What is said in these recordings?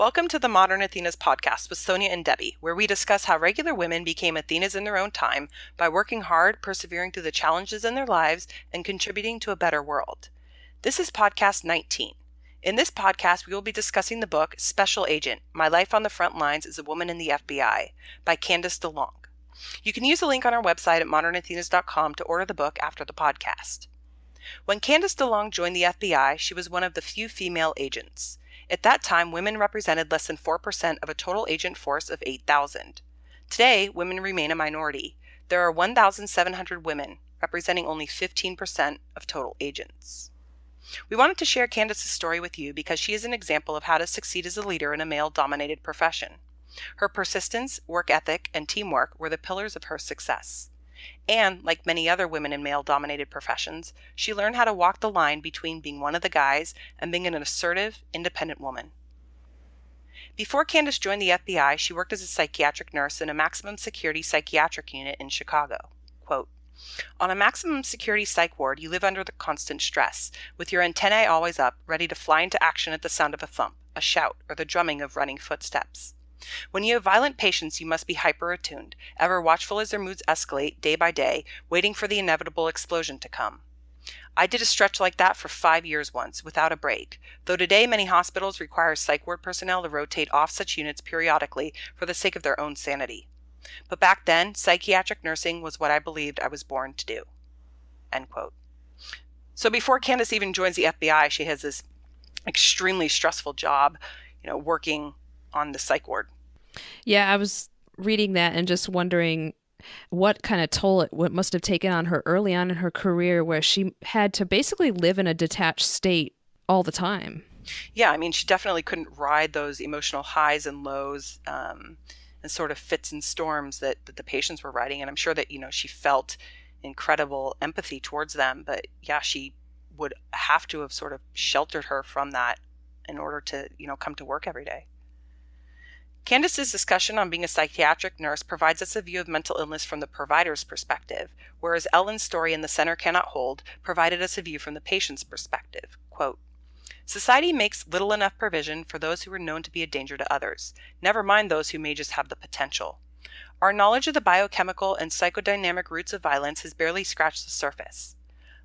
Welcome to the Modern Athenas podcast with Sonia and Debbie, where we discuss how regular women became Athenas in their own time by working hard, persevering through the challenges in their lives, and contributing to a better world. This is podcast 19. In this podcast, we will be discussing the book Special Agent: My Life on the Front Lines as a Woman in the FBI by Candice DeLong. You can use the link on our website at modernathenas.com to order the book after the podcast. When Candice DeLong joined the FBI, she was one of the few female agents. At that time, women represented less than 4% of a total agent force of 8,000. Today, women remain a minority. There are 1,700 women, representing only 15% of total agents. We wanted to share Candice's story with you because she is an example of how to succeed as a leader in a male-dominated profession. Her persistence, work ethic, and teamwork were the pillars of her success. And, like many other women in male-dominated professions, she learned how to walk the line between being one of the guys and being an assertive, independent woman. Before Candice joined the FBI, she worked as a psychiatric nurse in a maximum security psychiatric unit in Chicago. Quote, "On a maximum security psych ward, you live under the constant stress, with your antennae always up, ready to fly into action at the sound of a thump, a shout, or the drumming of running footsteps. When you have violent patients, you must be hyper-attuned, ever watchful as their moods escalate day by day, waiting for the inevitable explosion to come. I did a stretch like that for 5 years once, without a break, though today many hospitals require psych ward personnel to rotate off such units periodically for the sake of their own sanity. But back then, psychiatric nursing was what I believed I was born to do." End quote. So before Candice even joins the FBI, she has this extremely stressful job, working on the psych ward. Yeah, I was reading that and just wondering what kind of toll it must have taken on her early on in her career, where she had to basically live in a detached state all the time. Yeah, she definitely couldn't ride those emotional highs and lows and sort of fits and storms that the patients were riding. And I'm sure that, she felt incredible empathy towards them. But yeah, she would have to have sort of sheltered her from that in order to, come to work every day. Candice's discussion on being a psychiatric nurse provides us a view of mental illness from the provider's perspective, whereas Ellen's story in The Center Cannot Hold provided us a view from the patient's perspective. Quote, "Society makes little enough provision for those who are known to be a danger to others, never mind those who may just have the potential. Our knowledge of the biochemical and psychodynamic roots of violence has barely scratched the surface.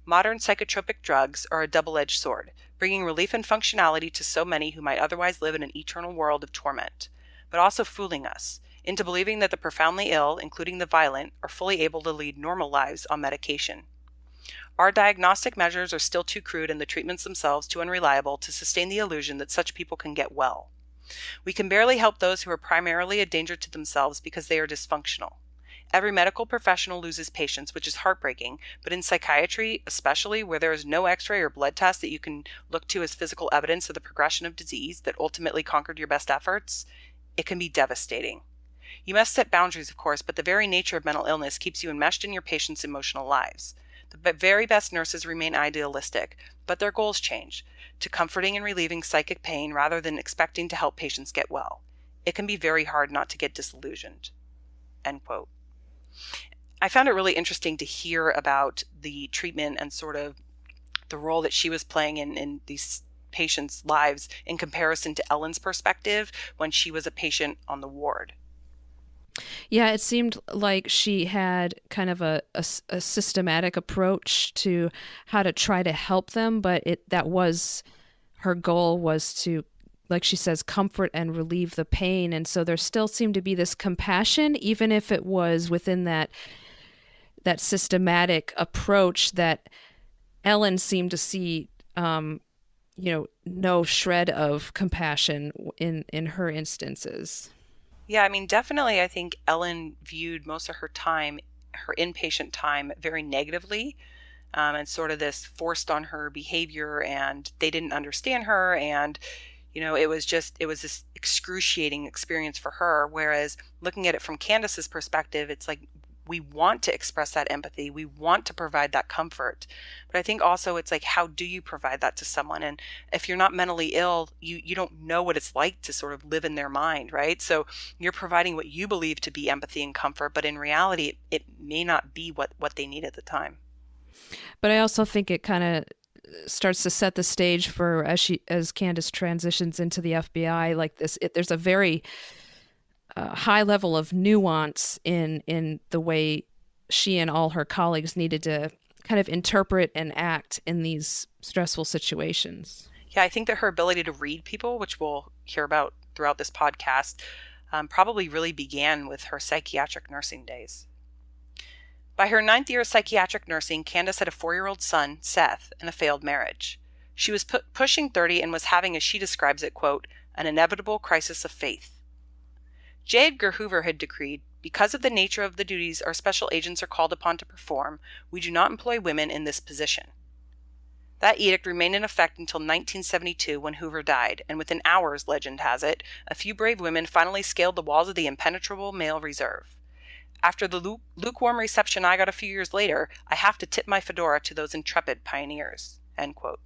Modern psychotropic drugs are a double-edged sword, bringing relief and functionality to so many who might otherwise live in an eternal world of torment, but also fooling us into believing that the profoundly ill, including the violent, are fully able to lead normal lives on medication. Our diagnostic measures are still too crude and the treatments themselves too unreliable to sustain the illusion that such people can get well. We can barely help those who are primarily a danger to themselves because they are dysfunctional. Every medical professional loses patients, which is heartbreaking, but in psychiatry, especially where there is no x-ray or blood test that you can look to as physical evidence of the progression of disease that ultimately conquered your best efforts, it can be devastating. You must set boundaries, of course, but the very nature of mental illness keeps you enmeshed in your patients' emotional lives. The very best nurses remain idealistic, but their goals change to comforting and relieving psychic pain rather than expecting to help patients get well. It can be very hard not to get disillusioned." End quote. I found it really interesting to hear about the treatment and sort of the role that she was playing in these patients' lives in comparison to Ellen's perspective when she was a patient on the ward. Yeah, it seemed like she had kind of a systematic approach to how to try to help them, but that was her goal, was to, like she says, comfort and relieve the pain. And so there still seemed to be this compassion, even if it was within that systematic approach that Ellen seemed to see no shred of compassion in her instances. Yeah, definitely I think Ellen viewed most of her time, her inpatient time, very negatively, and sort of this forced on her behavior, and they didn't understand her, and it was this excruciating experience for her. Whereas looking at it from Candice's perspective, it's like, we want to express that empathy. We want to provide that comfort. But I think also it's like, how do you provide that to someone? And if you're not mentally ill, you don't know what it's like to sort of live in their mind, right? So you're providing what you believe to be empathy and comfort, but in reality, it may not be what they need at the time. But I also think it kind of starts to set the stage for as Candice transitions into the FBI. Like this, there's a very high level of nuance in the way she and all her colleagues needed to kind of interpret and act in these stressful situations. Yeah, I think that her ability to read people, which we'll hear about throughout this podcast, probably really began with her psychiatric nursing days. By her 9th year of psychiatric nursing, Candice had a 4-year-old son, Seth, and a failed marriage. She was pushing 30 and was having, as she describes it, quote, an inevitable crisis of faith. J. Edgar Hoover had decreed, because of the nature of the duties our special agents are called upon to perform, we do not employ women in this position. That edict remained in effect until 1972 when Hoover died, and within hours, legend has it, a few brave women finally scaled the walls of the impenetrable male reserve. After the lukewarm reception I got a few years later, I have to tip my fedora to those intrepid pioneers. End quote.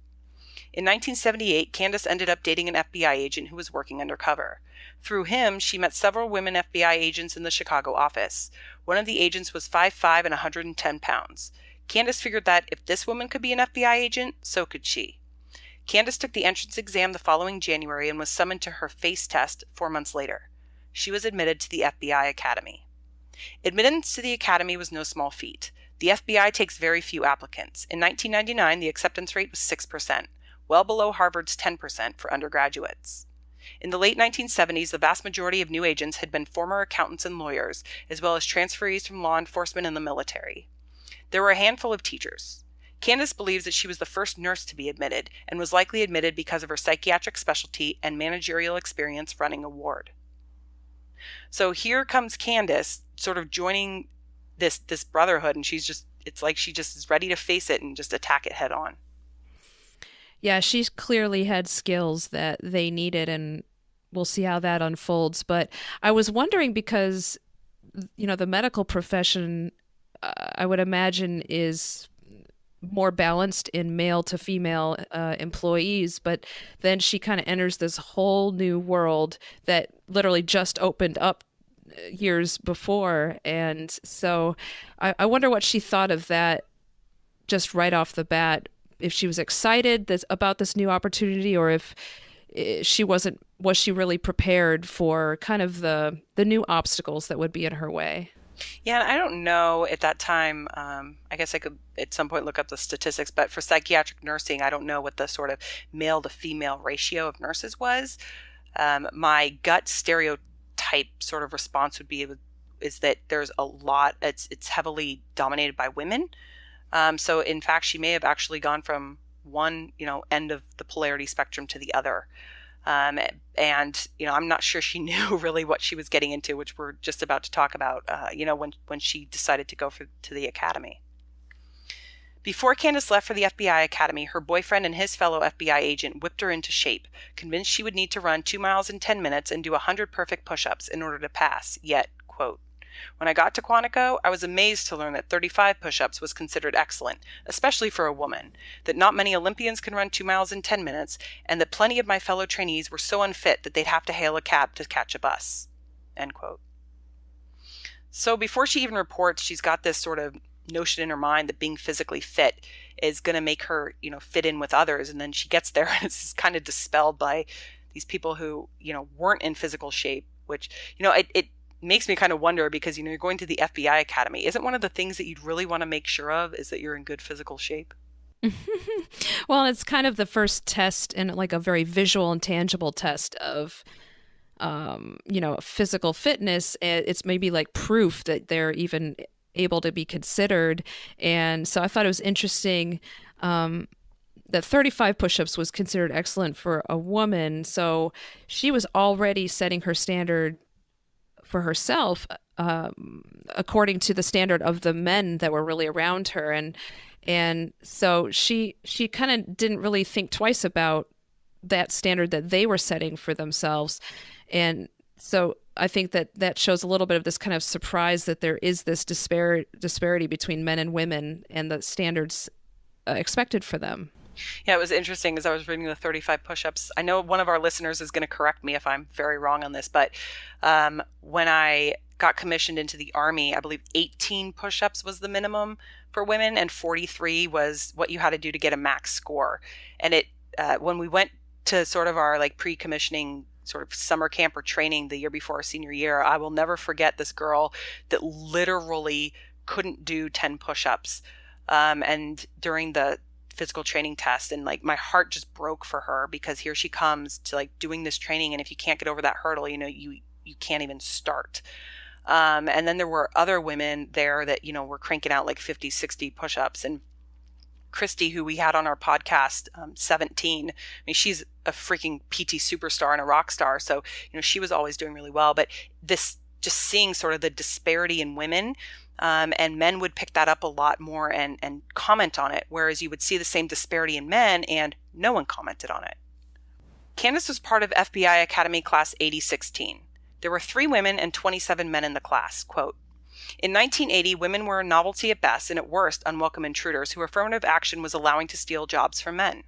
In 1978, Candice ended up dating an FBI agent who was working undercover. Through him, she met several women FBI agents in the Chicago office. One of the agents was 5'5" and 110 pounds. Candice figured that if this woman could be an FBI agent, so could she. Candice took the entrance exam the following January and was summoned to her face test 4 months later. She was admitted to the FBI Academy. Admittance to the Academy was no small feat. The FBI takes very few applicants. In 1999, the acceptance rate was 6%, well below Harvard's 10% for undergraduates. In the late 1970s, the vast majority of new agents had been former accountants and lawyers, as well as transferees from law enforcement and the military. There were a handful of teachers. Candice believes that she was the first nurse to be admitted, and was likely admitted because of her psychiatric specialty and managerial experience running a ward. So here comes Candice sort of joining this brotherhood, and it's like she just is ready to face it and just attack it head on. Yeah, she's clearly had skills that they needed, and we'll see how that unfolds. But I was wondering because, the medical profession, I would imagine, is more balanced in male to female employees, but then she kind of enters this whole new world that literally just opened up years before. And so I wonder what she thought of that just right off the bat, if she was excited about this new opportunity, or if was she really prepared for kind of the new obstacles that would be in her way? Yeah, I don't know at that time. I guess I could at some point look up the statistics, but for psychiatric nursing, I don't know what the sort of male to female ratio of nurses was. My gut stereotype sort of response would be is that there's a lot. It's heavily dominated by women. So in fact, she may have actually gone from one end of the polarity spectrum to the other. And I'm not sure she knew really what she was getting into, which we're just about to talk about, when she decided to go to the academy. Before Candice left for the FBI Academy, her boyfriend and his fellow FBI agent whipped her into shape, convinced she would need to run 2 miles in 10 minutes and do 100 perfect push-ups in order to pass, yet, quote, when I got to Quantico, I was amazed to learn that 35 push-ups was considered excellent, especially for a woman, that not many Olympians can run 2 miles in 10 minutes, and that plenty of my fellow trainees were so unfit that they'd have to hail a cab to catch a bus, end quote. So before she even reports, she's got this sort of notion in her mind that being physically fit is going to make her, fit in with others, and then she gets there and it's kind of dispelled by these people who, weren't in physical shape, which, it makes me kind of wonder because, you're going to the FBI Academy. Isn't one of the things that you'd really want to make sure of is that you're in good physical shape? Well, it's kind of the first test, and like a very visual and tangible test of, physical fitness. It's maybe like proof that they're even able to be considered. And so I thought it was interesting that 35 push-ups was considered excellent for a woman. So she was already setting her standard for herself according to the standard of the men that were really around her, and so she kind of didn't really think twice about that standard that they were setting for themselves. And so I think that shows a little bit of this kind of surprise that there is this disparity between men and women and the standards expected for them. Yeah, it was interesting as I was reading the 35 push-ups. I know one of our listeners is going to correct me if I'm very wrong on this, but when I got commissioned into the Army, I believe 18 push-ups was the minimum for women, and 43 was what you had to do to get a max score. And when we went to sort of our like pre-commissioning sort of summer camp or training the year before our senior year, I will never forget this girl that literally couldn't do 10 push-ups. And during the physical training test, and like my heart just broke for her, because here she comes to like doing this training, and if you can't get over that hurdle, you can't even start. And then there were other women there that, were cranking out like 50, 60 push-ups. And Christy, who we had on our podcast, 17, I mean, she's a freaking PT superstar and a rock star. So, she was always doing really well. But this, just seeing sort of the disparity in women, and men would pick that up a lot more and comment on it, whereas you would see the same disparity in men and no one commented on it. Candice was part of FBI Academy Class 8016. There were 3 women and 27 men in the class. Quote, "In 1980, women were a novelty at best and at worst unwelcome intruders who affirmative action was allowing to steal jobs from men.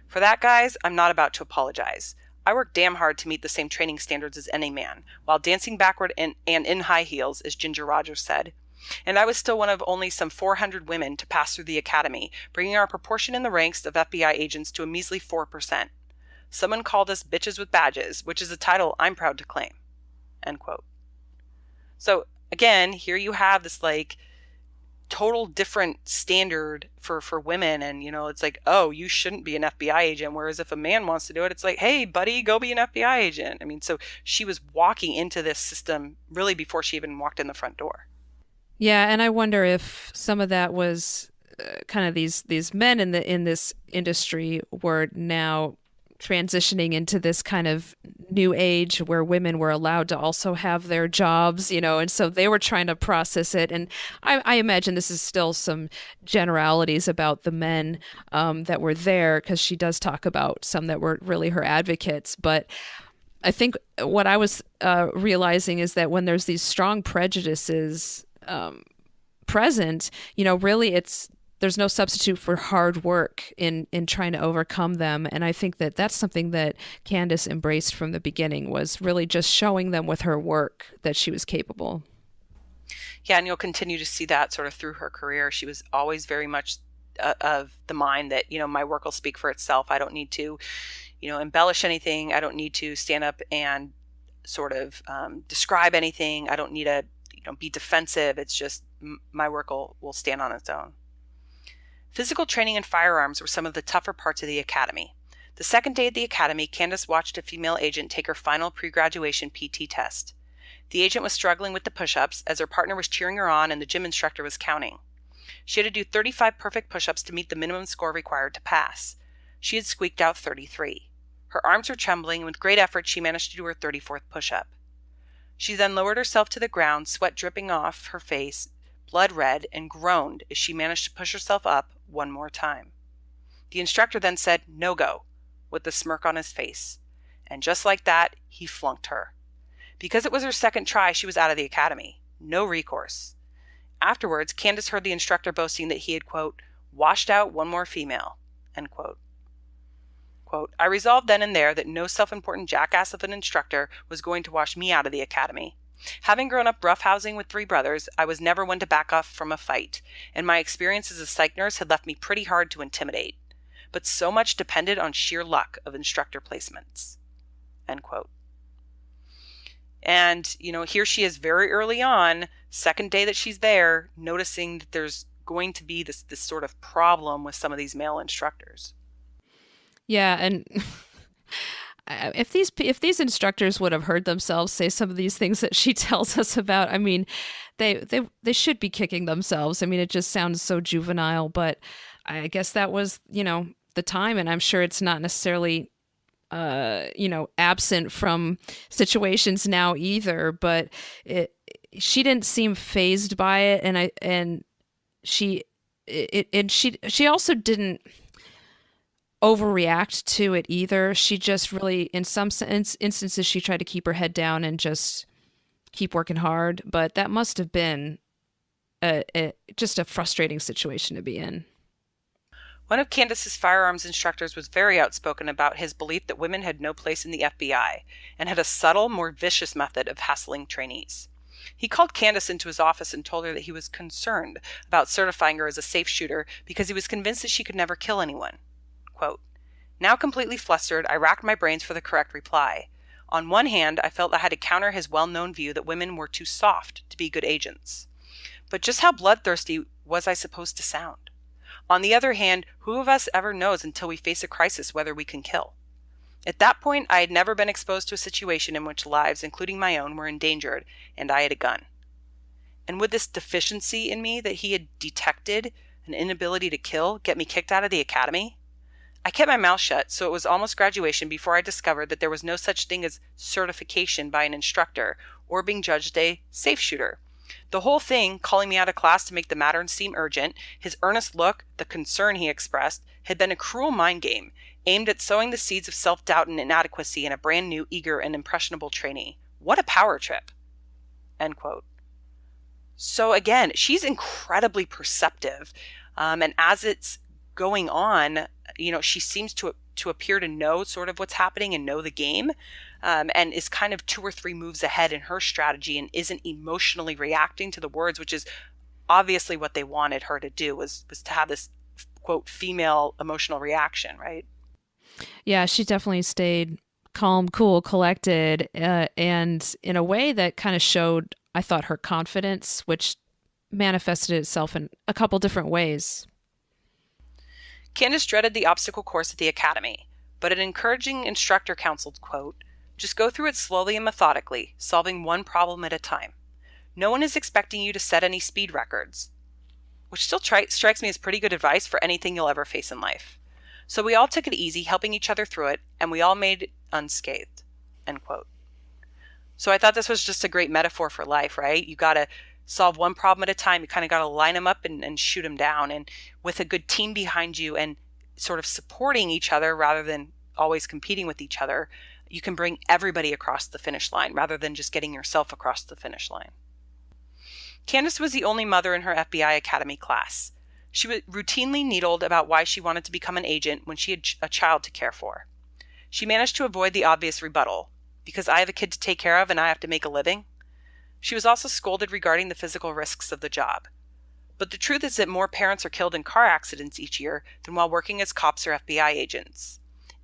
For that, guys, I'm not about to apologize. I worked damn hard to meet the same training standards as any man, while dancing backward and in high heels, as Ginger Rogers said. And I was still one of only some 400 women to pass through the academy, bringing our proportion in the ranks of FBI agents to a measly 4%. Someone called us bitches with badges, which is a title I'm proud to claim." End quote. So again, here you have this like total different standard for women. And, it's like, oh, you shouldn't be an FBI agent. Whereas if a man wants to do it, it's like, hey, buddy, go be an FBI agent. I mean, so she was walking into this system really before she even walked in the front door. Yeah, and I wonder if some of that was kind of these men in this industry were now transitioning into this kind of new age where women were allowed to also have their jobs, and so they were trying to process it. And I imagine this is still some generalities about the men that were there, because she does talk about some that were really her advocates. But I think what I was realizing is that when there's these strong prejudices present, really there's no substitute for hard work in trying to overcome them. And I think that that's something that Candice embraced from the beginning, was really just showing them with her work that she was capable. Yeah, and you'll continue to see that sort of through her career. She was always very much of the mind that, my work will speak for itself. I don't need to, embellish anything. I don't need to stand up and sort of describe anything. I don't need to, be defensive. It's just my work will stand on its own. Physical training and firearms were some of the tougher parts of the academy. The second day at the academy, Candice watched a female agent take her final pre-graduation PT test. The agent was struggling with the push-ups as her partner was cheering her on and the gym instructor was counting. She had to do 35 perfect push-ups to meet the minimum score required to pass. She had squeaked out 33. Her arms were trembling, and with great effort she managed to do her 34th push-up. She then lowered herself to the ground, sweat dripping off her face, blood red, and groaned as she managed to push herself up one more time. The instructor then said, "No go," with a smirk on his face. And just like that, he flunked her. Because it was her second try, she was out of the academy. No recourse. Afterwards, Candice heard the instructor boasting that he had, quote, "washed out one more female," end quote. Quote, "I resolved then and there that no self-important jackass of an instructor was going to wash me out of the academy. Having grown up roughhousing with 3 brothers, I was never one to back off from a fight, and my experience as a psych nurse had left me pretty hard to intimidate. But so much depended on sheer luck of instructor placements." End quote. And, here she is very early on, second day that she's there, noticing that there's going to be this sort of problem with some of these male instructors. Yeah, and if these instructors would have heard themselves say some of these things that she tells us about, I mean, they should be kicking themselves. I mean, it just sounds so juvenile, but I guess that was, the time, and I'm sure it's not necessarily absent from situations now either, but she didn't seem fazed by it, and she also didn't overreact to it either. She just really, in some instances, she tried to keep her head down and just keep working hard. But that must have been just a frustrating situation to be in. One of Candice's firearms instructors was very outspoken about his belief that women had no place in the FBI and had a subtle, more vicious method of hassling trainees. He called Candice into his office and told her that he was concerned about certifying her as a safe shooter because he was convinced that she could never kill anyone. Quote, "Now completely flustered, I racked my brains for the correct reply. On one hand, I felt I had to counter his well-known view that women were too soft to be good agents. But just how bloodthirsty was I supposed to sound? On the other hand, who of us ever knows until we face a crisis whether we can kill? At that point, I had never been exposed to a situation in which lives, including my own, were endangered, and I had a gun. And would this deficiency in me that he had detected, an inability to kill, get me kicked out of the academy? I kept my mouth shut, so it was almost graduation before I discovered that there was no such thing as certification by an instructor or being judged a safe shooter. The whole thing, calling me out of class to make the matter seem urgent, his earnest look, the concern he expressed, had been a cruel mind game, aimed at sowing the seeds of self-doubt and inadequacy in a brand new, eager, and impressionable trainee. What a power trip." End quote. So again, she's incredibly perceptive. And as it's going on, she seems to appear to know sort of what's happening and know the game, and is kind of 2 or 3 moves ahead in her strategy and isn't emotionally reacting to the words, which is obviously what they wanted her to do, was to have this, quote, female emotional reaction, right? Yeah, she definitely stayed calm, cool, collected, and in a way that kind of showed, I thought, her confidence, which manifested itself in a couple different ways. Candice dreaded the obstacle course at the academy, but an encouraging instructor counseled, quote, "Just go through it slowly and methodically, solving one problem at a time. No one is expecting you to set any speed records," which still strikes me as pretty good advice for anything you'll ever face in life. So we all took it easy, helping each other through it, and we all made it unscathed, end quote. So I thought this was just a great metaphor for life, right? You got to solve one problem at a time. You kind of got to line them up and shoot them down. And with a good team behind you and sort of supporting each other rather than always competing with each other, you can bring everybody across the finish line rather than just getting yourself across the finish line. Candice was the only mother in her FBI Academy class. She was routinely needled about why she wanted to become an agent when she had a child to care for. She managed to avoid the obvious rebuttal, "Because I have a kid to take care of and I have to make a living." She was also scolded regarding the physical risks of the job. But the truth is that more parents are killed in car accidents each year than while working as cops or FBI agents.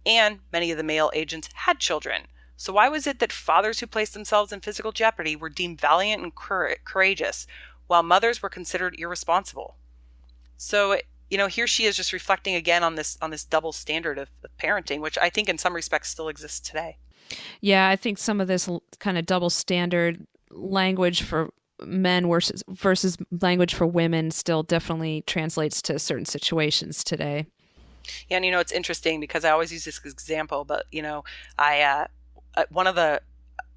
And many of the male agents had children. So why was it that fathers who placed themselves in physical jeopardy were deemed valiant and courageous, while mothers were considered irresponsible? So, here she is just reflecting again on this double standard of parenting, which I think in some respects still exists today. Yeah, I think some of this kind of double standard language for men versus language for women still definitely translates to certain situations today. Yeah, and it's interesting because I always use this example, but I one of the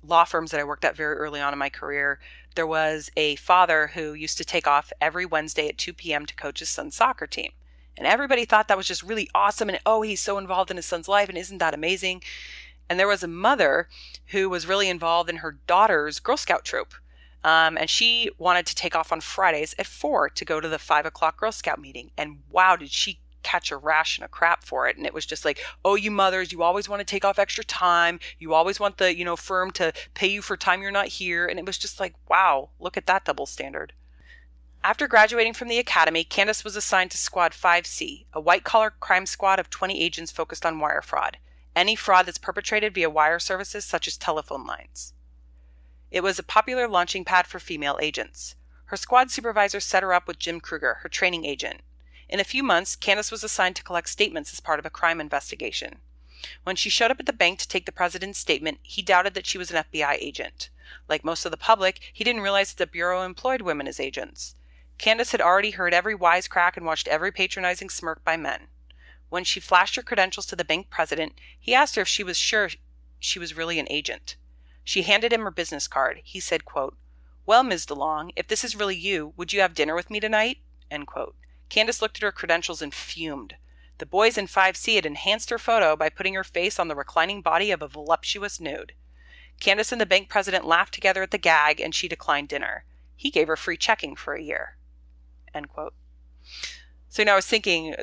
law firms that I worked at very early on in my career, there was a father who used to take off every Wednesday at 2 p.m. to coach his son's soccer team. And everybody thought that was just really awesome. And he's so involved in his son's life. And isn't that amazing? And there was a mother who was really involved in her daughter's Girl Scout troop. And she wanted to take off on Fridays at 4 to go to the 5 o'clock Girl Scout meeting. And wow, did she catch a rash and a crap for it. And it was just like, "Oh, you mothers, you always want to take off extra time. You always want the, firm to pay you for time you're not here." And it was just like, wow, look at that double standard. After graduating from the academy, Candice was assigned to Squad 5C, a white-collar crime squad of 20 agents focused on wire fraud. Any fraud that's perpetrated via wire services such as telephone lines. It was a popular launching pad for female agents. Her squad supervisor set her up with Jim Kruger, her training agent. In a few months, Candice was assigned to collect statements as part of a crime investigation. When she showed up at the bank to take the president's statement, he doubted that she was an FBI agent. Like most of the public, he didn't realize that the Bureau employed women as agents. Candice had already heard every wisecrack and watched every patronizing smirk by men. When she flashed her credentials to the bank president, he asked her if she was sure she was really an agent. She handed him her business card. He said, quote, "Well, Ms. DeLong, if this is really you, would you have dinner with me tonight?" End quote. Candice looked at her credentials and fumed. The boys in 5C had enhanced her photo by putting her face on the reclining body of a voluptuous nude. Candice and the bank president laughed together at the gag, and she declined dinner. He gave her free checking for a year. End quote. So I was thinking,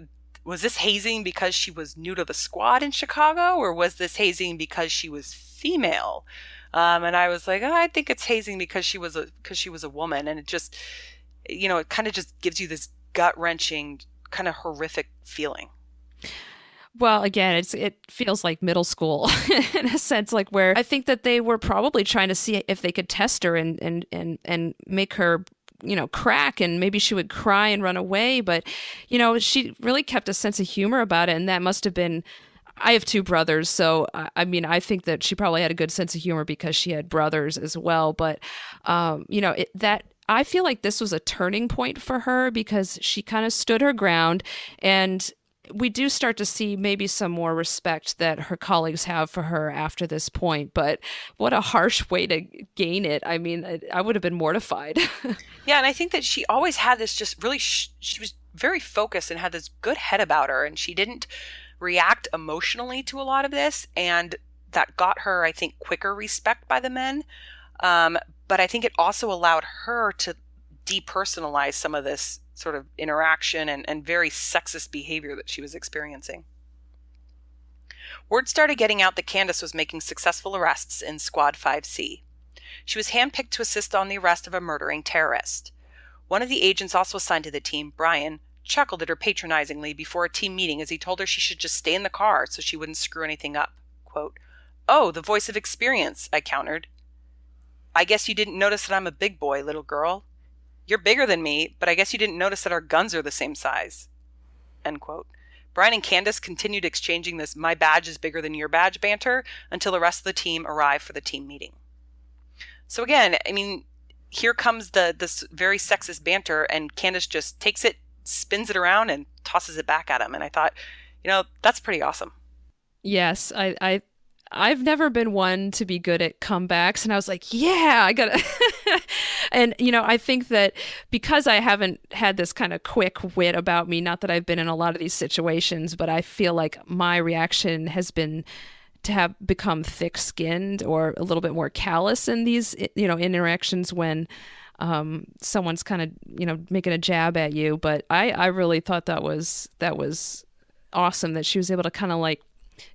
was this hazing because she was new to the squad in Chicago, or was this hazing because she was female? And I was like, oh, I think it's hazing because she was a woman, and it just, it kind of just gives you this gut wrenching, kind of horrific feeling. Well, again, it feels like middle school in a sense, like where I think that they were probably trying to see if they could test her and make her, crack, and maybe she would cry and run away. But, she really kept a sense of humor about it, and that must have been. I have two brothers, so I mean, I think that she probably had a good sense of humor because she had brothers as well. But, that I feel like this was a turning point for her because she kind of stood her ground, and we do start to see maybe some more respect that her colleagues have for her after this point. But what a harsh way to gain it. I mean, I would have been mortified. Yeah, and I think that she always had this just really, she was very focused and had this good head about her, and she didn't react emotionally to a lot of this. And that got her, I think, quicker respect by the men. But I think it also allowed her to depersonalize some of this sort of interaction and very sexist behavior that she was experiencing. Word started getting out that Candice was making successful arrests in Squad 5C. She was handpicked to assist on the arrest of a murdering terrorist. One of the agents also assigned to the team, Brian, chuckled at her patronizingly before a team meeting as he told her she should just stay in the car so she wouldn't screw anything up. Quote, "Oh, the voice of experience," I countered. "I guess you didn't notice that I'm a big boy, little girl. You're bigger than me, but I guess you didn't notice that our guns are the same size." End quote. Brian and Candice continued exchanging this "my badge is bigger than your badge" banter until the rest of the team arrived for the team meeting. So again, I mean, here comes this very sexist banter, and Candice just takes it, spins it around, and tosses it back at him. And I thought, that's pretty awesome. Yes, I've never been one to be good at comebacks, and I was like, yeah, I gotta. And I think that because I haven't had this kind of quick wit about me, not that I've been in a lot of these situations, but I feel like my reaction has been to have become thick-skinned or a little bit more callous in these interactions when someone's kind of making a jab at you. But I really thought that was awesome that she was able to kind of like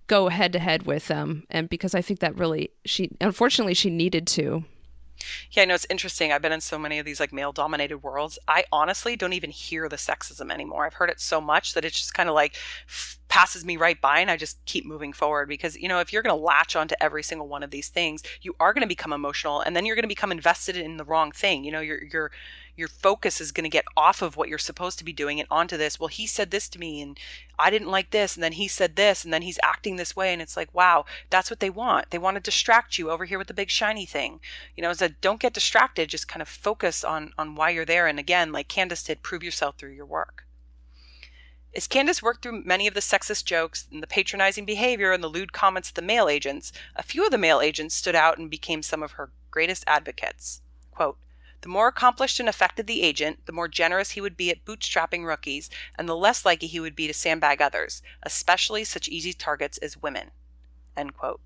go head to head with them, and because I think that really unfortunately she needed to. Yeah, I know, it's interesting. I've been in so many of these like male dominated worlds. I honestly don't even hear the sexism anymore. I've heard it so much that it's just kind of like passes me right by, and I just keep moving forward because, if you're going to latch onto every single one of these things, you are going to become emotional, and then you're going to become invested in the wrong thing. Your focus is going to get off of what you're supposed to be doing and onto this. Well, he said this to me and I didn't like this, and then he said this, and then he's acting this way, and it's like, wow, that's what they want. They want to distract you over here with the big shiny thing. So don't get distracted. Just kind of focus on why you're there. And again, like Candice did, prove yourself through your work. As Candice worked through many of the sexist jokes and the patronizing behavior and the lewd comments of the male agents, a few of the male agents stood out and became some of her greatest advocates. Quote, "The more accomplished and effective the agent, the more generous he would be at bootstrapping rookies, and the less likely he would be to sandbag others, especially such easy targets as women." End quote.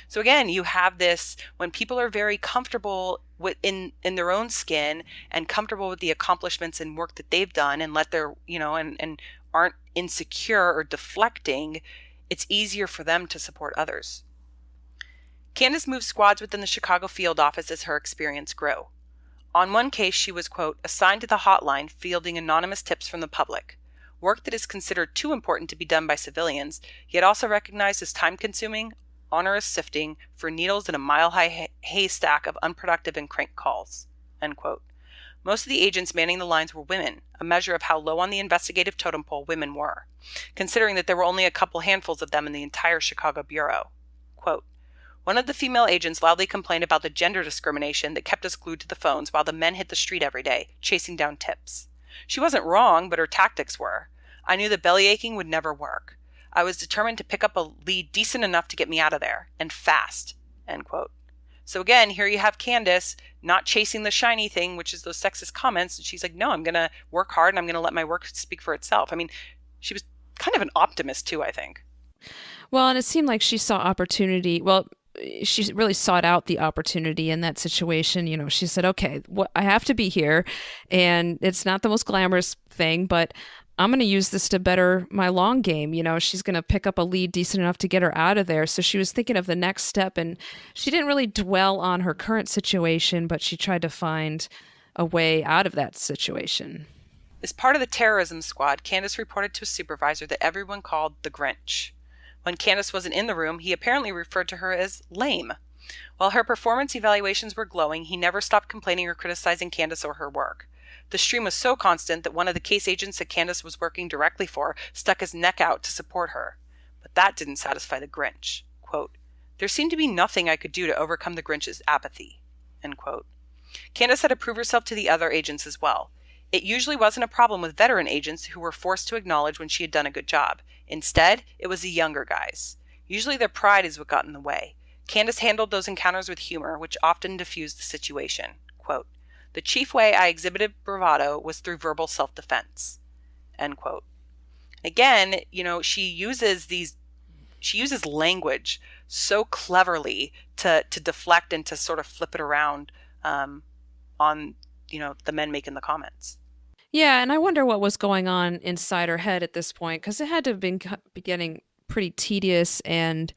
So again, you have this when people are very comfortable in their own skin and comfortable with the accomplishments and work that they've done, and let their, and aren't insecure or deflecting, it's easier for them to support others. Candice moved squads within the Chicago field office as her experience grew. On one case, she was, quote, assigned to the hotline fielding anonymous tips from the public, work that is considered too important to be done by civilians, yet also recognized as time-consuming, onerous sifting for needles in a mile-high haystack of unproductive and crank calls, end quote. Most of the agents manning the lines were women, a measure of how low on the investigative totem pole women were, considering that there were only a couple handfuls of them in the entire Chicago bureau. Quote, "One of the female agents loudly complained about the gender discrimination that kept us glued to the phones while the men hit the street every day, chasing down tips. She wasn't wrong, but her tactics were. I knew that bellyaching would never work. I was determined to pick up a lead decent enough to get me out of there, and fast," end quote. So again, here you have Candice not chasing the shiny thing, which is those sexist comments. And she's like, no, I'm going to work hard and I'm going to let my work speak for itself. I mean, she was kind of an optimist too, I think. Well, and it seemed like she saw opportunity. Well, she really sought out the opportunity in that situation. She said, okay, I have to be here, and it's not the most glamorous thing, but I'm going to use this to better my long game. She's going to pick up a lead decent enough to get her out of there. So she was thinking of the next step, and she didn't really dwell on her current situation, but she tried to find a way out of that situation. As part of the terrorism squad, Candice reported to a supervisor that everyone called the Grinch. When Candice wasn't in the room, he apparently referred to her as lame. While her performance evaluations were glowing, he never stopped complaining or criticizing Candice or her work. The stream was so constant that one of the case agents that Candice was working directly for stuck his neck out to support her. But that didn't satisfy the Grinch. Quote, "There seemed to be nothing I could do to overcome the Grinch's apathy." End quote. Candice had to prove herself to the other agents as well. It usually wasn't a problem with veteran agents who were forced to acknowledge when she had done a good job. Instead, it was the younger guys. Usually their pride is what got in the way. Candice handled those encounters with humor, which often diffused the situation. Quote, "The chief way I exhibited bravado was through verbal self-defense." End quote. Again, she uses language so cleverly to deflect and to sort of flip it around on the men making the comments. Yeah, and I wonder what was going on inside her head at this point, because it had to have been getting pretty tedious and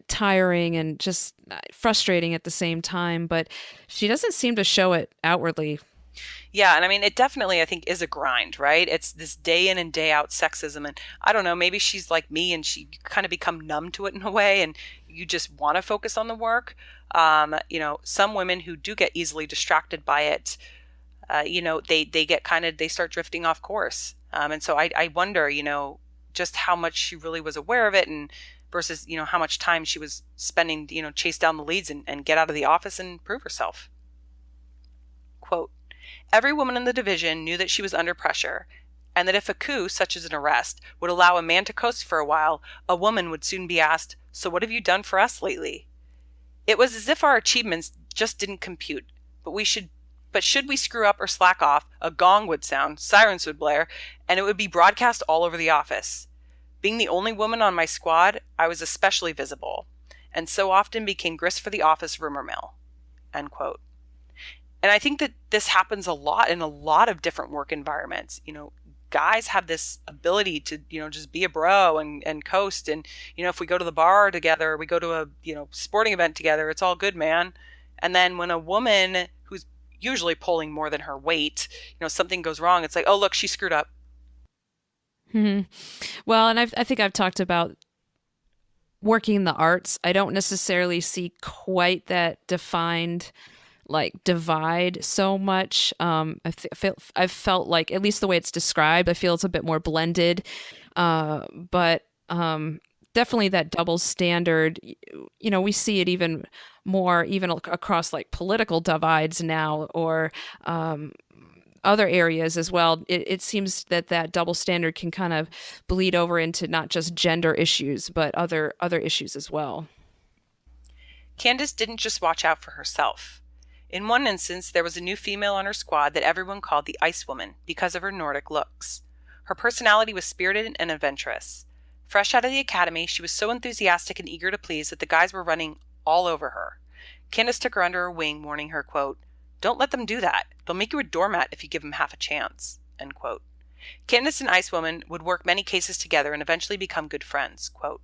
tiring and just frustrating at the same time, but she doesn't seem to show it outwardly. Yeah, and I mean, it definitely, I think, is a grind, right? It's this day in and day out sexism, and I don't know, maybe she's like me and she kind of become numb to it in a way, and you just want to focus on the work. Some women who do get easily distracted by it, they get they start drifting off course. And so I wonder, just how much she really was aware of it, and versus, how much time she was spending, chase down the leads and get out of the office and prove herself. Quote, "Every woman in the division knew that she was under pressure, and that if a coup, such as an arrest, would allow a man to coast for a while, a woman would soon be asked, 'So what have you done for us lately?' It was as if our achievements just didn't compute, but should we screw up or slack off, a gong would sound, sirens would blare, and it would be broadcast all over the office. Being the only woman on my squad, I was especially visible, and so often became grist for the office rumor mill." End quote. And I think that this happens a lot in a lot of different work environments. Guys have this ability to, just be a bro and coast. And, if we go to the bar together, we go to a, sporting event together, it's all good, man. And then when a woman who's usually pulling more than her weight, something goes wrong, it's like, oh, look, she screwed up. Mm-hmm. Well, and I think I've talked about working in the arts. I don't necessarily see quite that defined divide so much. I've felt like, at least the way it's described, I feel it's a bit more blended. But definitely that double standard, we see it even more, even across political divides now, or other areas as well. It seems that double standard can kind of bleed over into not just gender issues, but other issues as well. Candice didn't just watch out for herself. In one instance, there was a new female on her squad that everyone called the Ice Woman because of her Nordic looks. Her personality was spirited and adventurous. Fresh out of the academy, she was so enthusiastic and eager to please that the guys were running all over her. Candice took her under her wing, warning her, quote, "Don't let them do that. They'll make you a doormat if you give them half a chance." End quote. Candice and Ice Woman would work many cases together and eventually become good friends. Quote,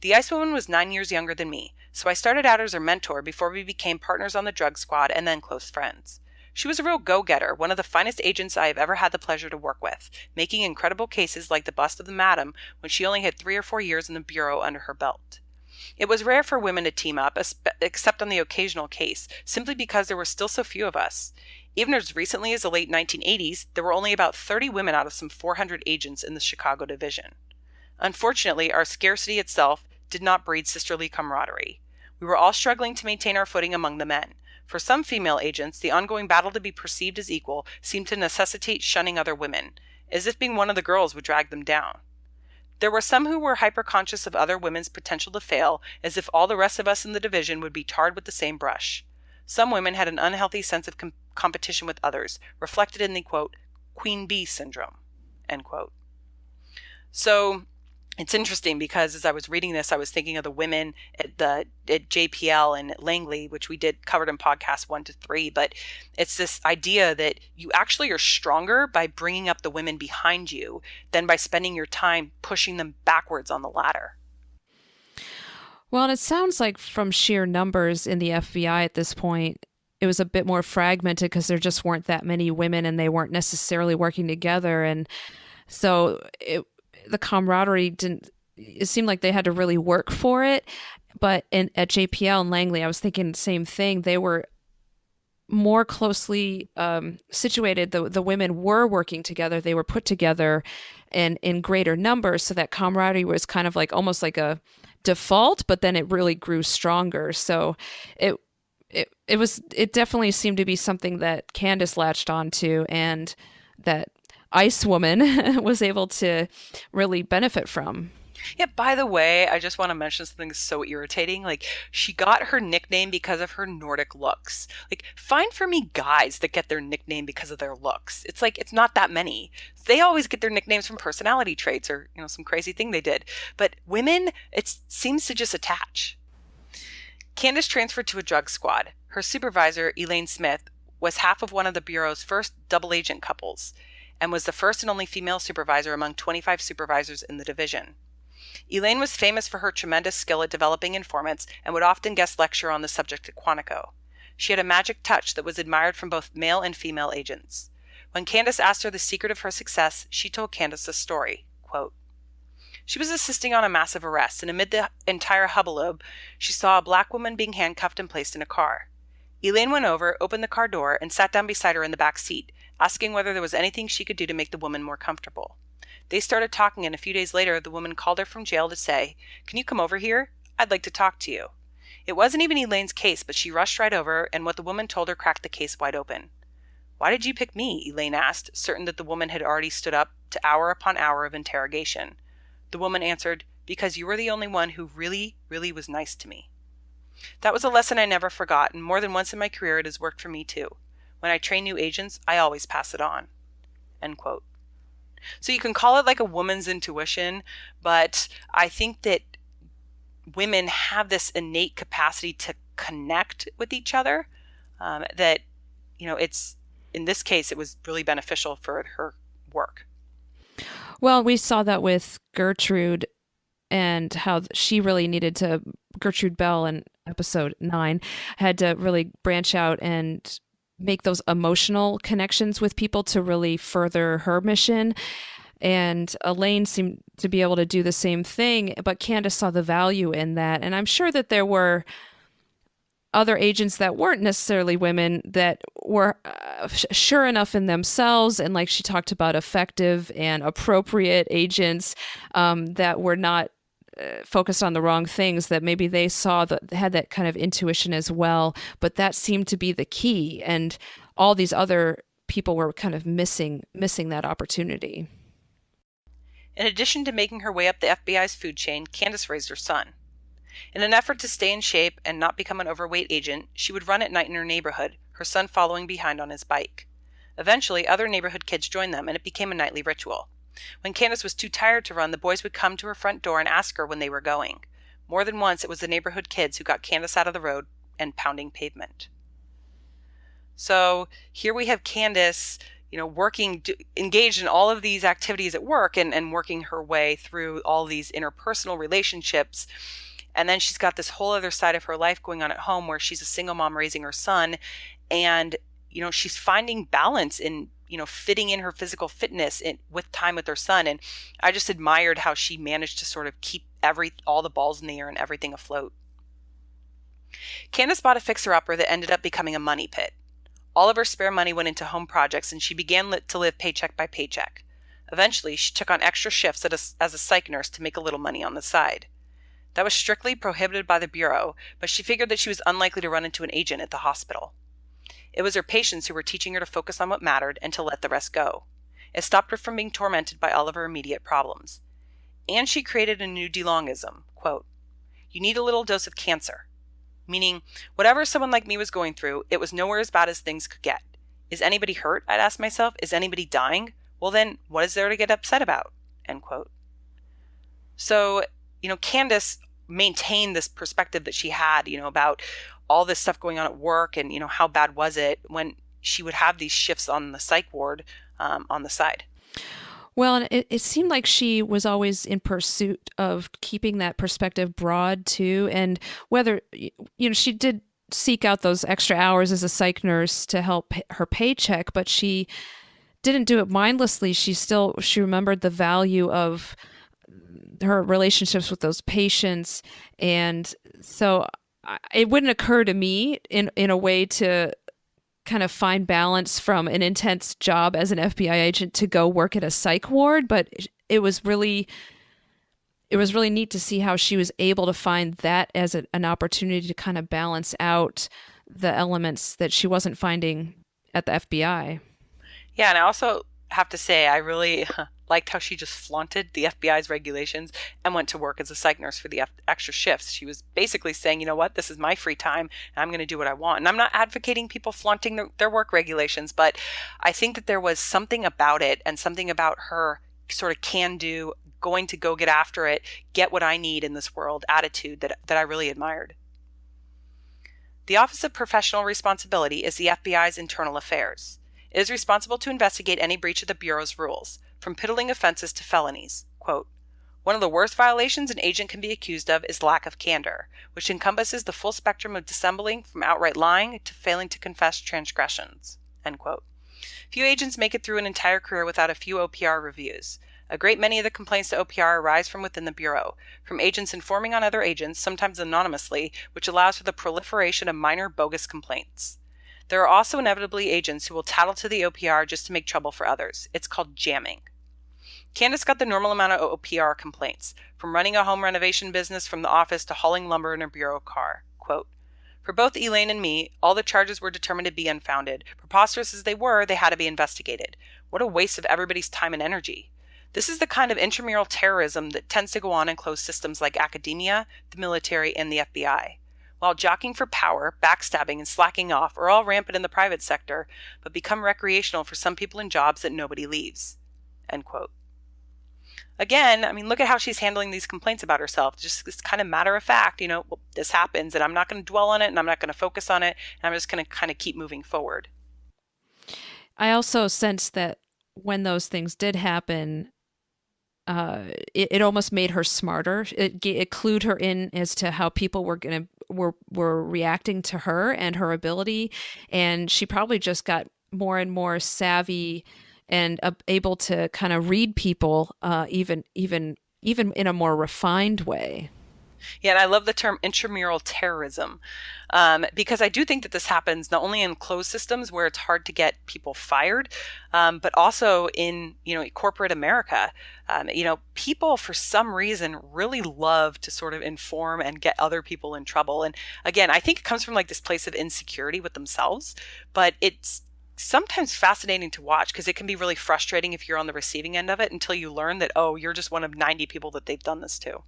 "The Ice Woman was 9 years younger than me, so I started out as her mentor before we became partners on the drug squad and then close friends. She was a real go-getter, one of the finest agents I have ever had the pleasure to work with, making incredible cases like the bust of the Madam when she only had 3 or 4 years in the bureau under her belt. It was rare for women to team up, except on the occasional case, simply because there were still so few of us. Even as recently as the late 1980s, there were only about 30 women out of some 400 agents in the Chicago division. Unfortunately, our scarcity itself did not breed sisterly camaraderie. We were all struggling to maintain our footing among the men. For some female agents, the ongoing battle to be perceived as equal seemed to necessitate shunning other women, as if being one of the girls would drag them down. There were some who were hyper-conscious of other women's potential to fail, as if all the rest of us in the division would be tarred with the same brush. Some women had an unhealthy sense of competition with others, reflected in the, quote, Queen Bee syndrome, end quote. So It's interesting because as I was reading this, I was thinking of the women at JPL and at Langley, which we did covered in podcast 1 to 3. But it's this idea that you actually are stronger by bringing up the women behind you than by spending your time pushing them backwards on the ladder. Well, and it sounds like from sheer numbers in the FBI at this point, it was a bit more fragmented because there just weren't that many women and they weren't necessarily working together. And so the camaraderie didn't, it seemed like they had to really work for it. But at JPL and Langley, I was thinking the same thing. They were more closely situated. The women were working together. They were put together and in greater numbers. So that camaraderie was kind of like almost like a default, but then it really grew stronger. So it definitely seemed to be something that Candice latched onto and that Ice Woman was able to really benefit from. Yeah, by the way, I just want to mention something that's so irritating. Like, she got her nickname because of her Nordic looks. Like, find for me guys that get their nickname because of their looks. It's like, it's not that many. They always get their nicknames from personality traits or, some crazy thing they did. But women, it seems to just attach. Candice transferred to a drug squad. Her supervisor, Elaine Smith, was half of one of the Bureau's first double agent couples and was the first and only female supervisor among 25 supervisors in the division. Elaine was famous for her tremendous skill at developing informants and would often guest lecture on the subject at Quantico. She had a magic touch that was admired from both male and female agents. When Candice asked her the secret of her success, she told Candice a story. Quote, she was assisting on a massive arrest, and amid the entire hubbub, she saw a black woman being handcuffed and placed in a car. Elaine went over, opened the car door, and sat down beside her in the back seat, asking whether there was anything she could do to make the woman more comfortable. They started talking, and a few days later, the woman called her from jail to say, "Can you come over here? I'd like to talk to you." It wasn't even Elaine's case, but she rushed right over, and what the woman told her cracked the case wide open. "Why did you pick me?" Elaine asked, certain that the woman had already stood up to hour upon hour of interrogation. The woman answered, "Because you were the only one who really, really was nice to me." That was a lesson I never forgot, and more than once in my career it has worked for me too. When I train new agents, I always pass it on. End quote. So you can call it like a woman's intuition, but I think that women have this innate capacity to connect with each other, that, it's, in this case, it was really beneficial for her work. Well, we saw that with Gertrude and how she really needed to, Gertrude Bell in episode 9, had to really branch out and make those emotional connections with people to really further her mission. And Elaine seemed to be able to do the same thing, but Candice saw the value in that. And I'm sure that there were other agents that weren't necessarily women that were sure enough in themselves, and like she talked about, effective and appropriate agents that were not focused on the wrong things, that maybe they saw that had that kind of intuition as well, but that seemed to be the key, and all these other people were kind of missing that opportunity. In addition to making her way up the FBI's food chain, Candice raised her son. In an effort to stay in shape and not become an overweight agent, she would run at night in her neighborhood, her son following behind on his bike. Eventually, other neighborhood kids joined them, and it became a nightly ritual. When Candice was too tired to run, the boys would come to her front door and ask her when they were going. More than once, it was the neighborhood kids who got Candice out of the road and pounding pavement. So here we have Candice, working, engaged in all of these activities at work and working her way through all these interpersonal relationships. And then she's got this whole other side of her life going on at home where she's a single mom raising her son. And, she's finding balance in, fitting in her physical fitness with time with her son. And I just admired how she managed to sort of keep all the balls in the air and everything afloat. Candice bought a fixer-upper that ended up becoming a money pit. All of her spare money went into home projects, and she began to live paycheck by paycheck. Eventually, she took on extra shifts as a psych nurse to make a little money on the side. That was strictly prohibited by the Bureau, but she figured that she was unlikely to run into an agent at the hospital. It was her patients who were teaching her to focus on what mattered and to let the rest go. It stopped her from being tormented by all of her immediate problems. And she created a new DeLongism, quote, "You need a little dose of cancer." Meaning, whatever someone like me was going through, it was nowhere as bad as things could get. Is anybody hurt? I'd ask myself. Is anybody dying? Well then, what is there to get upset about? End quote. So, Candice maintained this perspective that she had, about all this stuff going on at work and, how bad was it when she would have these shifts on the psych ward on the side. Well, and it seemed like she was always in pursuit of keeping that perspective broad too. And whether, she did seek out those extra hours as a psych nurse to help her paycheck, but she didn't do it mindlessly. She remembered the value of her relationships with those patients. And so it wouldn't occur to me in a way to kind of find balance from an intense job as an FBI agent to go work at a psych ward, but it was really neat to see how she was able to find that as an opportunity to kind of balance out the elements that she wasn't finding at the FBI. Yeah, and I also have to say, I really liked how she just flaunted the FBI's regulations and went to work as a psych nurse for the extra shifts. She was basically saying, you know what, this is my free time and I'm going to do what I want. And I'm not advocating people flaunting their work regulations, but I think that there was something about it and something about her sort of can do, going to go get after it, get what I need in this world attitude that I really admired. The Office of Professional Responsibility is the FBI's internal affairs. It is responsible to investigate any breach of the Bureau's rules, from piddling offenses to felonies. Quote, one of the worst violations an agent can be accused of is lack of candor, which encompasses the full spectrum of dissembling from outright lying to failing to confess transgressions. End quote. Few agents make it through an entire career without a few OPR reviews. A great many of the complaints to OPR arise from within the Bureau, from agents informing on other agents, sometimes anonymously, which allows for the proliferation of minor bogus complaints. There are also inevitably agents who will tattle to the OPR just to make trouble for others. It's called jamming. Candice got the normal amount of OPR complaints, from running a home renovation business from the office to hauling lumber in a Bureau car. Quote, for both Elaine and me, all the charges were determined to be unfounded. Preposterous as they were, they had to be investigated. What a waste of everybody's time and energy. This is the kind of intramural terrorism that tends to go on in closed systems like academia, the military, and the FBI. While jockeying for power, backstabbing, and slacking off are all rampant in the private sector, but become recreational for some people in jobs that nobody leaves. End quote. Again, I mean, look at how she's handling these complaints about herself. Just this kind of matter of fact, well, this happens, and I'm not going to dwell on it, and I'm not going to focus on it, and I'm just going to kind of keep moving forward. I also sense that when those things did happen, it almost made her smarter. It clued her in as to how people were reacting to her and her ability, and she probably just got more and more savvy and able to kind of read people, even in a more refined way. Yeah, and I love the term intramural terrorism, because I do think that this happens not only in closed systems where it's hard to get people fired, but also in corporate America. People for some reason really love to sort of inform and get other people in trouble. And again, I think it comes from like this place of insecurity with themselves, but it's sometimes fascinating to watch because it can be really frustrating if you're on the receiving end of it until you learn that, oh, you're just one of 90 people that they've done this to.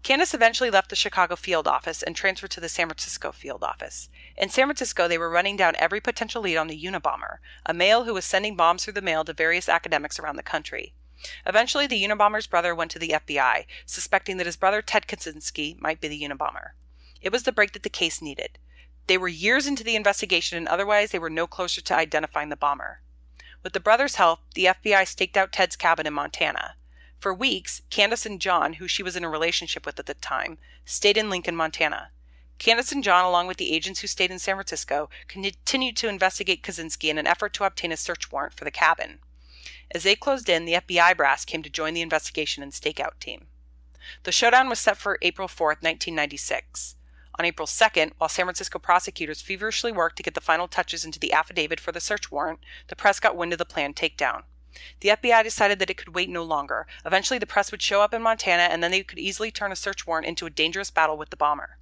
Candice eventually left the Chicago field office and transferred to the San Francisco field office. In San Francisco, they were running down every potential lead on the Unabomber, a male who was sending bombs through the mail to various academics around the country. Eventually, the Unabomber's brother went to the FBI, suspecting that his brother Ted Kaczynski might be the Unabomber. It was the break that the case needed. They were years into the investigation, and otherwise they were no closer to identifying the bomber. With the brother's help, the FBI staked out Ted's cabin in Montana. For weeks, Candice and John, who she was in a relationship with at the time, stayed in Lincoln, Montana. Candice and John, along with the agents who stayed in San Francisco, continued to investigate Kaczynski in an effort to obtain a search warrant for the cabin. As they closed in, the FBI brass came to join the investigation and stakeout team. The showdown was set for April 4th, 1996. On April 2nd, while San Francisco prosecutors feverishly worked to get the final touches into the affidavit for the search warrant, the press got wind of the planned takedown. The FBI decided that it could wait no longer. Eventually, the press would show up in Montana, and then they could easily turn a search warrant into a dangerous battle with the bomber.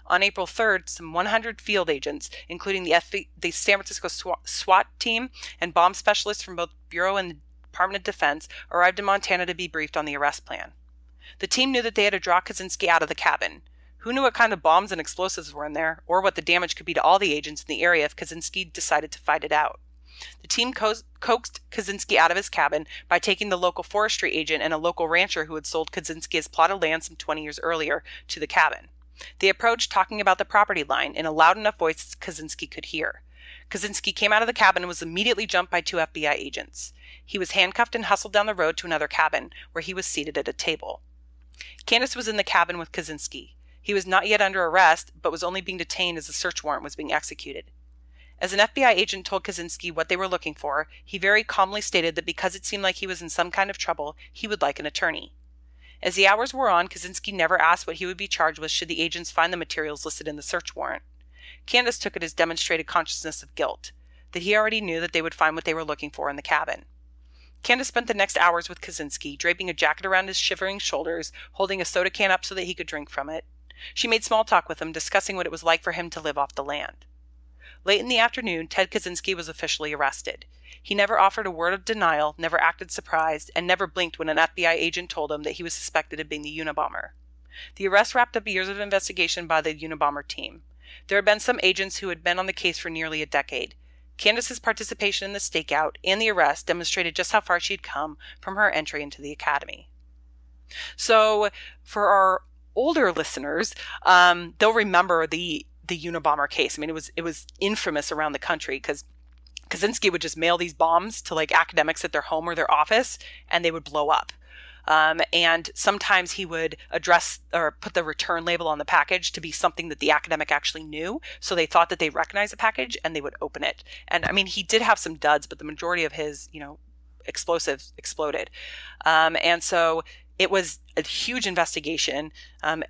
On April 3rd, some 100 field agents, including the San Francisco SWAT team and bomb specialists from both Bureau and the Department of Defense, arrived in Montana to be briefed on the arrest plan. The team knew that they had to draw Kaczynski out of the cabin. Who knew what kind of bombs and explosives were in there, or what the damage could be to all the agents in the area if Kaczynski decided to fight it out? The team coaxed Kaczynski out of his cabin by taking the local forestry agent and a local rancher who had sold Kaczynski his plot of land some 20 years earlier to the cabin. They approached, talking about the property line in a loud enough voice Kaczynski could hear. Kaczynski came out of the cabin and was immediately jumped by 2 FBI agents. He was handcuffed and hustled down the road to another cabin, where he was seated at a table. Candice was in the cabin with Kaczynski. He was not yet under arrest, but was only being detained as a search warrant was being executed. As an FBI agent told Kaczynski what they were looking for, he very calmly stated that because it seemed like he was in some kind of trouble, he would like an attorney. As the hours wore on, Kaczynski never asked what he would be charged with should the agents find the materials listed in the search warrant. Candice took it as demonstrated consciousness of guilt, that he already knew that they would find what they were looking for in the cabin. Candice spent the next hours with Kaczynski, draping a jacket around his shivering shoulders, holding a soda can up so that he could drink from it. She made small talk with him, discussing what it was like for him to live off the land. Late in the afternoon, Ted Kaczynski was officially arrested. He never offered a word of denial, never acted surprised, and never blinked when an FBI agent told him that he was suspected of being the Unabomber. The arrest wrapped up years of investigation by the Unabomber team. There had been some agents who had been on the case for nearly a decade. Candice's participation in the stakeout and the arrest demonstrated just how far she had come from her entry into the academy. So, for our older listeners, they'll remember the Unabomber case. I mean, it was infamous around the country because Kaczynski would just mail these bombs to like academics at their home or their office, and they would blow up. And sometimes he would address or put the return label on the package to be something that the academic actually knew. So they thought that they recognized the package and they would open it. And I mean, he did have some duds, but the majority of his, explosives exploded. And so it was a huge investigation.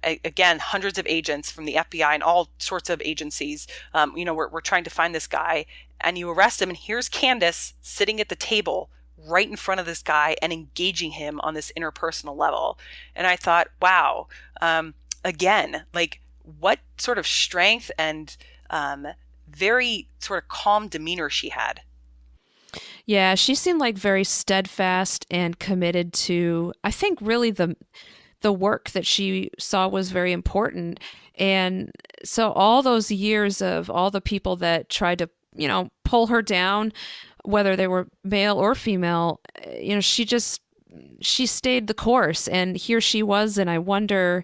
Again, hundreds of agents from the FBI and all sorts of agencies, we're trying to find this guy, and you arrest him. And here's Candice sitting at the table right in front of this guy and engaging him on this interpersonal level. And I thought, wow, again, like what sort of strength and very sort of calm demeanor she had. Yeah, she seemed like very steadfast and committed to, I think, really the work that she saw was very important. And so all those years of all the people that tried to, pull her down, whether they were male or female, she stayed the course, and here she was. And I wonder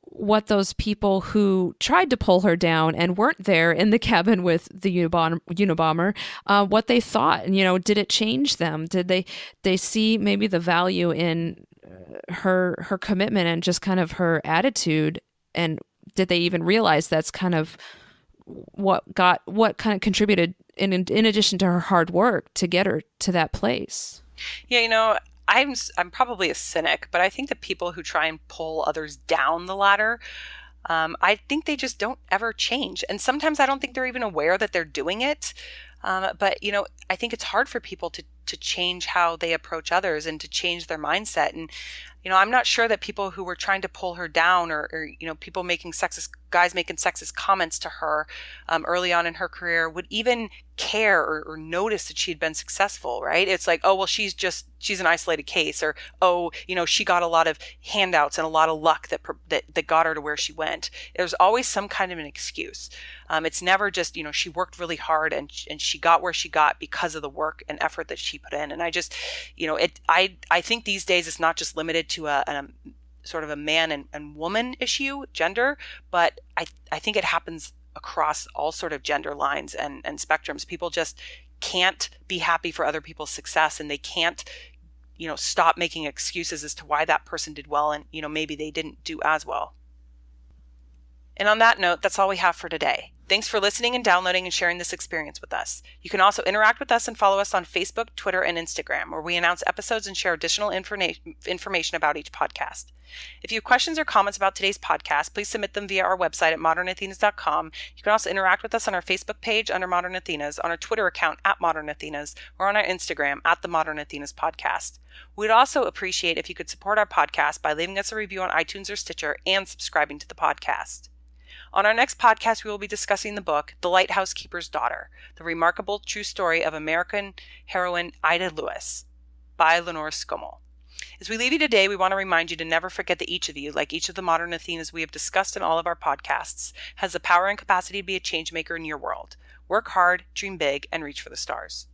what those people who tried to pull her down and weren't there in the cabin with the Unabomber, what they thought. And, did it change them? Did they see maybe the value in her commitment and just kind of her attitude? And did they even realize that's kind of what kind of contributed in addition to her hard work to get her to that place? Yeah, I'm probably a cynic, but I think that people who try and pull others down the ladder, I think they just don't ever change. And sometimes I don't think they're even aware that they're doing it. But I think it's hard for people to change how they approach others and to change their mindset. And, I'm not sure that people who were trying to pull her down or people guys making sexist comments to her early on in her career would even care or notice that she'd been successful, right? It's like, oh, well, she's an isolated case, or, oh, she got a lot of handouts and a lot of luck that got her to where she went. There's always some kind of an excuse. It's never just, she worked really hard and she got where she got because of the work and effort that she put in. And I just, I think these days it's not just limited to a sort of a man and woman issue, gender, but I think it happens across all sort of gender lines and spectrums. People just can't be happy for other people's success, and they can't, stop making excuses as to why that person did well and, maybe they didn't do as well. And on that note, that's all we have for today. Thanks for listening and downloading and sharing this experience with us. You can also interact with us and follow us on Facebook, Twitter, and Instagram, where we announce episodes and share additional information about each podcast. If you have questions or comments about today's podcast, please submit them via our website at modernathenas.com. You can also interact with us on our Facebook page under Modern Athenas, on our Twitter account at Modern Athenas, or on our Instagram at the Modern Athenas Podcast. We'd also appreciate if you could support our podcast by leaving us a review on iTunes or Stitcher and subscribing to the podcast. On our next podcast, we will be discussing the book, The Lighthouse Keeper's Daughter, the remarkable true story of American heroine Ida Lewis, by Lenore Scommel. As we leave you today, we want to remind you to never forget that each of you, like each of the modern Athenas we have discussed in all of our podcasts, has the power and capacity to be a change maker in your world. Work hard, dream big, and reach for the stars.